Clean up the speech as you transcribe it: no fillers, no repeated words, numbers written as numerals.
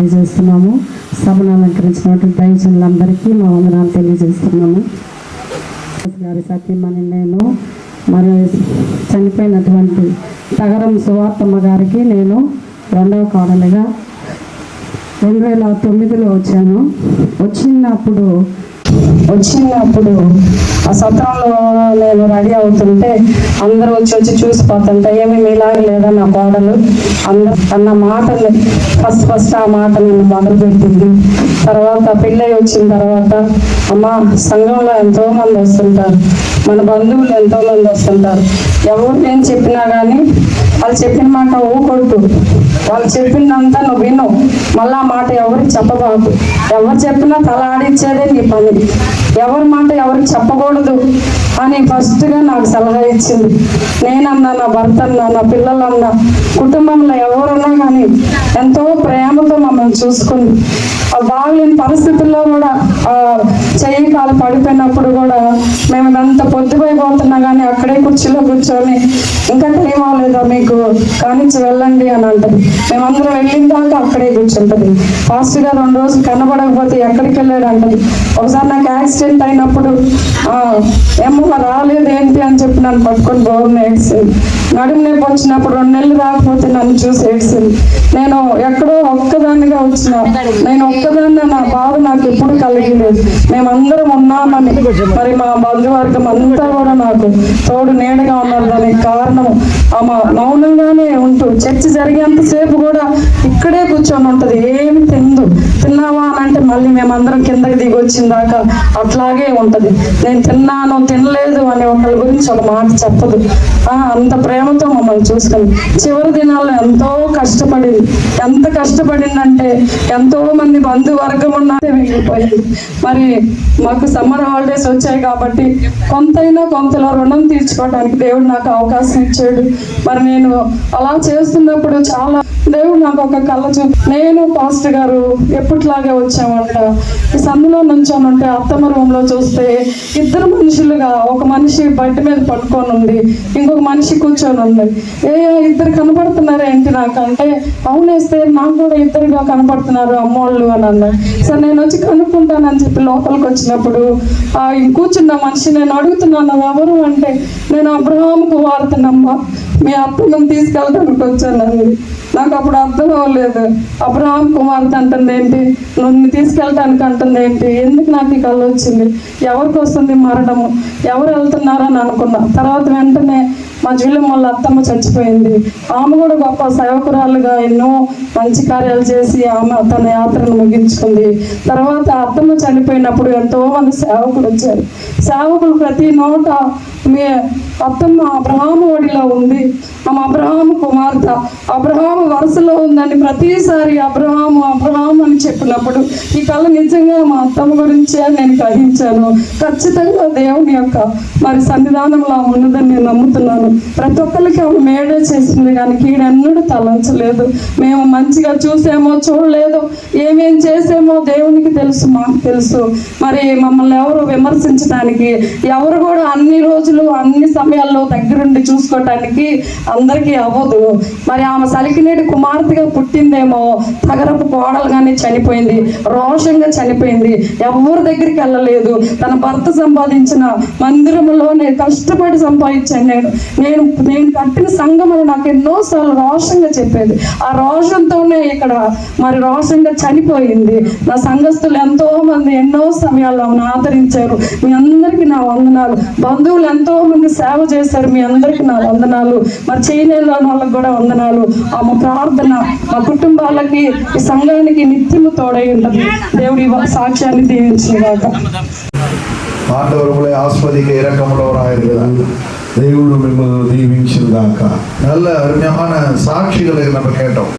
తెలియజేస్తున్నాము. సభను అలంకరించినటువంటి దైవజనులందరికీ మా వందనాలు తెలియజేస్తున్నాము. గారి సత్యమని నేను మరి చనిపోయినటువంటి తగరం సువార్తమ్మ గారికి నేను రెండవ కోడలిగా 2009లో వచ్చాను. వచ్చినప్పుడు ఆ సత్రంలో నేను రెడీ అవుతుంటే అందరూ వచ్చి చూసిపోతుంటే ఏమి మీలాగా లేదా నా కోడలు అన్న మాటలు ఫస్ట్ ఆ మాట నన్ను మొదలుపెట్టింది. తర్వాత పెళ్ళై వచ్చిన తర్వాత అమ్మ సంఘంలో ఎంతో మంది వస్తుంటారు, మన బంధువులు ఎంతో మంది వస్తుంటారు. ఎవరు నేను చెప్పినా కానీ వాళ్ళు చెప్పిన మాట ఊకొట్టు, వాళ్ళు చెప్పినంత నువ్వు విను, మళ్ళా మాట ఎవరికి చెప్పబాకు, ఎవరు చెప్పినా తల ఆడిచ్చేదే నీ పని, ఎవరి మాట ఎవరికి చెప్పకూడదు అని ఫస్ట్గా నాకు సలహా ఇచ్చింది. నేనన్నా, నా భర్త అన్నా, నా పిల్లలన్నా, కుటుంబంలో ఎవరున్నా కానీ ఎంతో ప్రేమతో మమ్మల్ని చూసుకుంది. బాగలేని పరిస్థితుల్లో కూడా చెయ్యి కాలు పడిపోయినప్పుడు కూడా మేము ఎంత పొద్దుపోయిపోతున్నా కానీ అక్కడే కుర్చీలో కూర్చొని ఇంకా టైం అవ్వలేదా మీకు కానించి వెళ్ళండి అని అంటది. మేమందరం వెళ్ళిన దాకా అక్కడే కూర్చుంటది. ఫాస్ట్గా 2 రోజులు కనబడకపోతే ఎక్కడికి వెళ్ళాడు అంటది. ఒకసారి నాకు యాక్సిడెంట్ అయినప్పుడు ఏమో రాలేదు ఏంటి అని చెప్పి నన్ను పట్టుకొని బోర్ని ఏడ్చింది. నడుము నొప్పి వచ్చినప్పుడు 2 నెలలు రాకపోతే నన్ను చూసి ఏడ్చింది. నేను ఎక్కడో ఒక్కదాన్నిగా వచ్చిన, నేను ఒక్కదాన్ని, నా బాధ నాకు ఎప్పుడు కలిగలేదు. మేమందరం ఉన్నామని మరి మా బంధువర్గం అంతా కూడా నాకు తోడు నీడగా ఉన్నారు. దానికి కారణము ఆమె మౌనంగానే ఉంటూ చర్చ జరిగేంతసేపు కూడా ఇక్కడే కూర్చొని ఉంటది. ఏమి తిన్నావా అని అంటే మళ్ళీ మేమందరం కిందకి దిగి వచ్చిన దాకా అట్లాగే ఉంటది. నేను తిన్నాను తినలేదు అని ఒకరి గురించి ఒక మాట చెప్పదు. అంత ప్రేమతో మమ్మల్ని చూసుకుంది. చివరి దినాల్లో ఎంతో కష్టపడింది. ఎంత కష్టపడిందంటే ఎంతో మంది బంధువర్గం ఉన్నదే మిగిలిపోయింది. మరి మాకు సమ్మర్ హాలిడేస్ వచ్చాయి కాబట్టి కొంతలో రుణం తీర్చుకోవడానికి దేవుడు నాకు అవకాశం ఇచ్చాడు. మరి నేను అలా చేస్తున్నప్పుడు చాలా దేవుడు నాకు ఒక కళ్ళ చూపు. నేను పాస్టర్ గారు ఎప్పటిలాగే వచ్చామంట. ఈ సందులో నుంచొని ఉంటే అత్తమ్మ రూమ్ లో చూస్తే 2 మనుషులుగా, ఒక మనిషి బయట మీద పట్టుకొని ఉంది, ఇంకొక మనిషి కూర్చొని ఉంది. 2 కనపడుతున్నారు ఏంటి నాకంటే, అవునేస్తే నాకు కూడా 2గా కనపడుతున్నారు అమ్మోళ్ళు అని అన్నారు. సరే నేను వచ్చి కనుక్కుంటానని చెప్పి లోపలికి వచ్చినప్పుడు కూర్చున్న మనిషి నేను అడుగుతున్నాను ఎవరు అంటే, నేను అబ్రహాము కుమార్తెనమ్మా, మీ అత్తను తీసుకెళ్ళడానికి వచ్చానండి. నాకు అప్పుడు అర్థం అవ్వలేదు. అబ్రహాం కుమార్తె అంటుంది ఏంటి, నువ్వు తీసుకెళ్ళటానికి అంటుంది ఏంటి, ఎందుకు నాకు ఈ కళ్ళు వచ్చింది, ఎవరికి వస్తుంది మరణము, ఎవరు వెళ్తున్నారని అనుకున్నా. తర్వాత వెంటనే మా జూలెం వాళ్ళ అత్తమ్మ చచ్చిపోయింది. ఆమె కూడా గొప్ప సేవకురాలుగా ఎన్నో మంచి కార్యాలు చేసి ఆమె తన యాత్రను ముగించుకుంది. తర్వాత అత్తమ్మ చనిపోయినప్పుడు ఎంతో మంది సేవకులు వచ్చారు. సేవకులు ప్రతి నోట మీ అత్తమ్మ అబ్రహాము ఒడిలో ఉంది, ఆమె అబ్రహాము కుమార్తె, అబ్రహాము వరుసలో ఉందని ప్రతిసారి అబ్రహాము అని చెప్పినప్పుడు ఈ కళ నిజంగా మా అత్తమ్మ గురించే నేను గ్రహించాను. ఖచ్చితంగా దేవుని యొక్క మరి సన్నిధానంలో ఉన్నదని నేను నమ్ముతున్నాను. ప్రతి ఒక్కరికి ఆమె మేడే చేసింది కానీ కీడెన్నడూ తలంచలేదు. మేము మంచిగా చూసేమో చూడలేదు, ఏమేం చేసేమో దేవునికి తెలుసు, మాకు తెలుసు. మరి మమ్మల్ని ఎవరు విమర్శించడానికి, ఎవరు కూడా అన్ని రోజులు అన్ని సమయాల్లో దగ్గరుండి చూసుకోవటానికి అందరికీ అవ్వదు. మరి ఆమె సలికినేటి కుమార్తెగా పుట్టిందేమో, తగరపు కోడలుగానే చనిపోయింది, రోషంగా చనిపోయింది, ఎవరి దగ్గరికి వెళ్ళలేదు. తన భర్త సంపాదించిన మందిరంలోనే కష్టపడి సంపాదించాను. నేను కట్టిన సంఘం అని నాకు ఎన్నోసార్లు రోషంగా చెప్పేది. ఆ రోషంతోనే ఇక్కడ మరి రోషంగా చనిపోయింది. నా సంఘస్థులు ఎంతో మంది ఎన్నో సమయాల్లో ఆమెను ఆదరించారు. మీ అందరికీ నా వందనాలు. బంధువులు ఎంతో మంది సేవ చేశారు, మీ అందరికీ నా వందనాలు. మరి చేయలేని వాళ్ళకి కూడా వందనాలు. ఆమె ప్రార్థన మా కుటుంబాలకి, ఈ సంఘానికి నిత్యము తోడై ఉంటుంది. దేవుడి సాక్ష్యాన్ని దీవించినగాక. ஆண்டவர்களை ஆஸ்வதிக்க இரக்கமுள்ள ஆயிருக்கிறார். దేవుడు మిమ్మల్ని దీవించుగాక. நல்ல அருமையான சாட்சிகளை நம்ம கேட்டோம்.